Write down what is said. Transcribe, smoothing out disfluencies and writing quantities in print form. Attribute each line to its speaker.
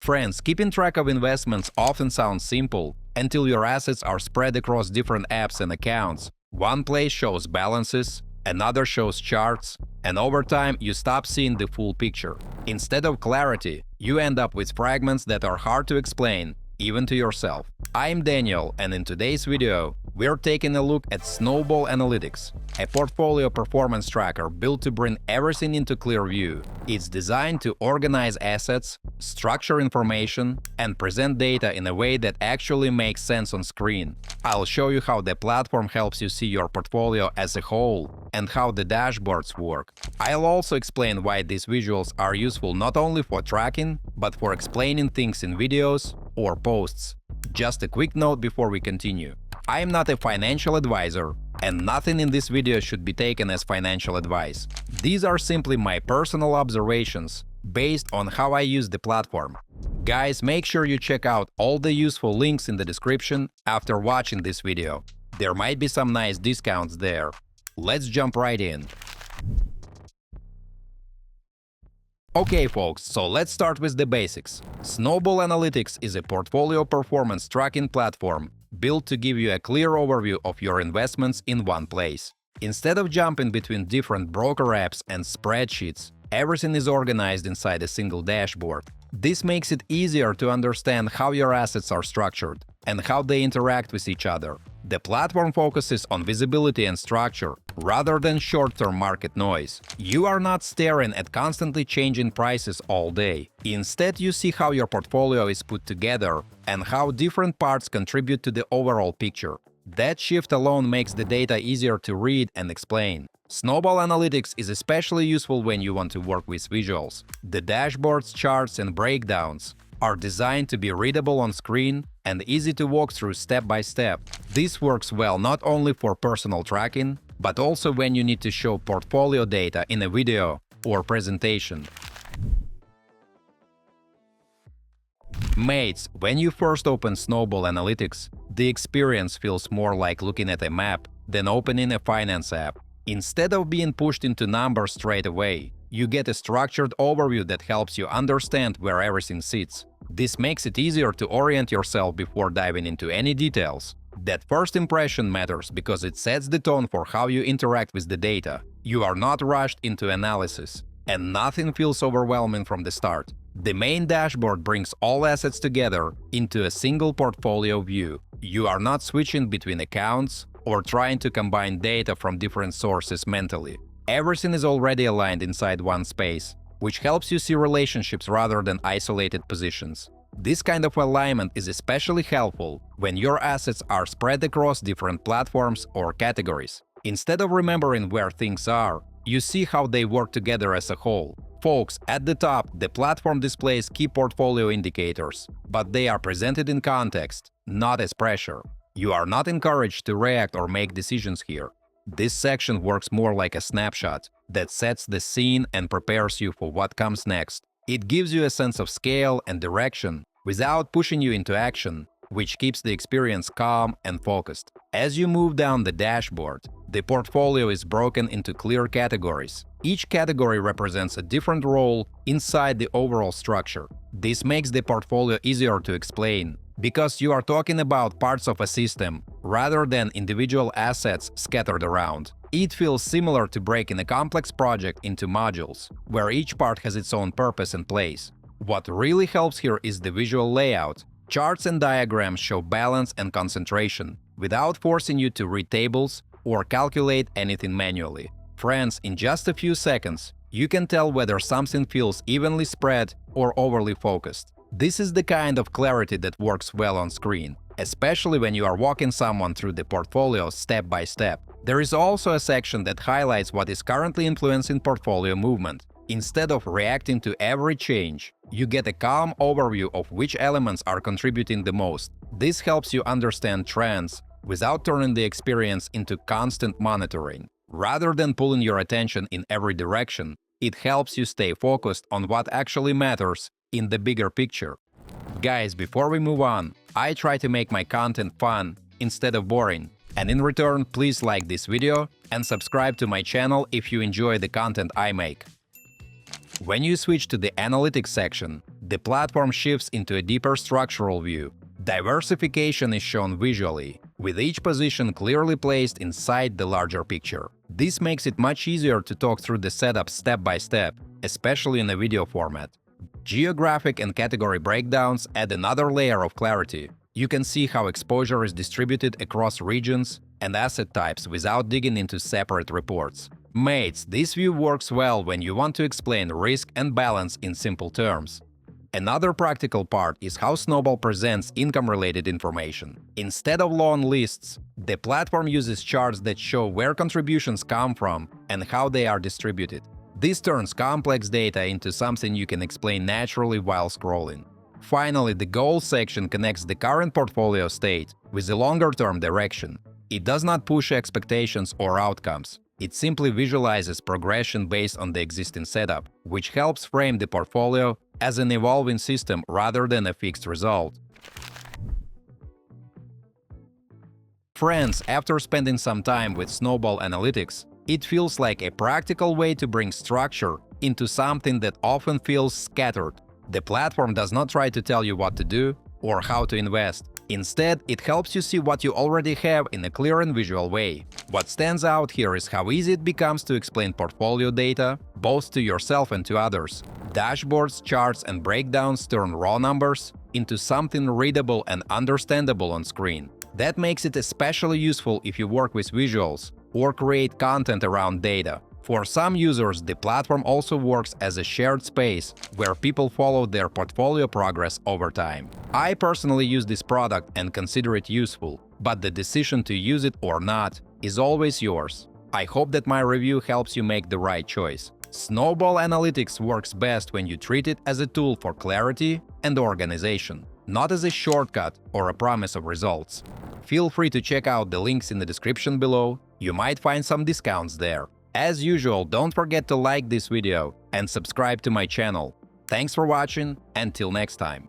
Speaker 1: Friends, keeping track of investments often sounds simple until your assets are spread across different apps and accounts. One place shows balances, another shows charts, and over time you stop seeing the full picture. Instead of clarity, you end up with fragments that are hard to explain, even to yourself. I'm Daniel, and in today's video, we're taking a look at Snowball Analytics, a portfolio performance tracker built to bring everything into clear view. It's designed to organize assets, structure information, and present data in a way that actually makes sense on screen. I'll show you how the platform helps you see your portfolio as a whole and how the dashboards work. I'll also explain why these visuals are useful not only for tracking, but for explaining things in videos or posts. Just a quick note before we continue. I am not a financial advisor, and nothing in this video should be taken as financial advice. These are simply my personal observations based on how I use the platform. Guys, make sure you check out all the useful links in the description after watching this video. There might be some nice discounts there. Let's jump right in. Okay folks, so let's start with the basics. Snowball Analytics is a portfolio performance tracking platform built to give you a clear overview of your investments in one place. Instead of jumping between different broker apps and spreadsheets, everything is organized inside a single dashboard. This makes it easier to understand how your assets are structured and how they interact with each other. The platform focuses on visibility and structure rather than short-term market noise. You are not staring at constantly changing prices all day. Instead, you see how your portfolio is put together and how different parts contribute to the overall picture. That shift alone makes the data easier to read and explain. Snowball Analytics is especially useful when you want to work with visuals. The dashboards, charts, and breakdowns are designed to be readable on screen and easy to walk through step by step. This works well not only for personal tracking, but also when you need to show portfolio data in a video or presentation. Mates, when you first open Snowball Analytics, the experience feels more like looking at a map than opening a finance app. Instead of being pushed into numbers straight away, you get a structured overview that helps you understand where everything sits. This makes it easier to orient yourself before diving into any details. That first impression matters because it sets the tone for how you interact with the data. You are not rushed into analysis, and nothing feels overwhelming from the start. The main dashboard brings all assets together into a single portfolio view. You are not switching between accounts or trying to combine data from different sources mentally. Everything is already aligned inside one space, which helps you see relationships rather than isolated positions. This kind of alignment is especially helpful when your assets are spread across different platforms or categories. Instead of remembering where things are, you see how they work together as a whole. Folks, at the top, the platform displays key portfolio indicators, but they are presented in context, not as pressure. You are not encouraged to react or make decisions here. This section works more like a snapshot that sets the scene and prepares you for what comes next. It gives you a sense of scale and direction without pushing you into action, which keeps the experience calm and focused. As you move down the dashboard, the portfolio is broken into clear categories. Each category represents a different role inside the overall structure. This makes the portfolio easier to explain, because you are talking about parts of a system rather than individual assets scattered around. It feels similar to breaking a complex project into modules, where each part has its own purpose and place. What really helps here is the visual layout. Charts and diagrams show balance and concentration, without forcing you to read tables or calculate anything manually. Friends, in just a few seconds, you can tell whether something feels evenly spread or overly focused. This is the kind of clarity that works well on screen, especially when you are walking someone through the portfolio step by step. There is also a section that highlights what is currently influencing portfolio movement. Instead of reacting to every change, you get a calm overview of which elements are contributing the most. This helps you understand trends without turning the experience into constant monitoring. Rather than pulling your attention in every direction, it helps you stay focused on what actually matters in the bigger picture. Guys, before we move on, I try to make my content fun instead of boring. And in return, please like this video and subscribe to my channel if you enjoy the content I make. When you switch to the Analytics section, the platform shifts into a deeper structural view. Diversification is shown visually, with each position clearly placed inside the larger picture. This makes it much easier to talk through the setup step by step, especially in a video format. Geographic and category breakdowns add another layer of clarity. You can see how exposure is distributed across regions and asset types without digging into separate reports. Mates, this view works well when you want to explain risk and balance in simple terms. Another practical part is how Snowball presents income-related information. Instead of long lists, the platform uses charts that show where contributions come from and how they are distributed. This turns complex data into something you can explain naturally while scrolling. Finally, the goals section connects the current portfolio state with the longer-term direction. It does not push expectations or outcomes. It simply visualizes progression based on the existing setup, which helps frame the portfolio as an evolving system rather than a fixed result. Friends, after spending some time with Snowball Analytics, it feels like a practical way to bring structure into something that often feels scattered. The platform does not try to tell you what to do or how to invest. Instead, it helps you see what you already have in a clear and visual way. What stands out here is how easy it becomes to explain portfolio data, both to yourself and to others. Dashboards, charts, and breakdowns turn raw numbers into something readable and understandable on screen. That makes it especially useful if you work with visuals or create content around data. For some users, the platform also works as a shared space where people follow their portfolio progress over time. I personally use this product and consider it useful, but the decision to use it or not is always yours. I hope that my review helps you make the right choice. Snowball Analytics works best when you treat it as a tool for clarity and organization, not as a shortcut or a promise of results. Feel free to check out the links in the description below. You might find some discounts there. As usual, don't forget to like this video and subscribe to my channel. Thanks for watching, until next time.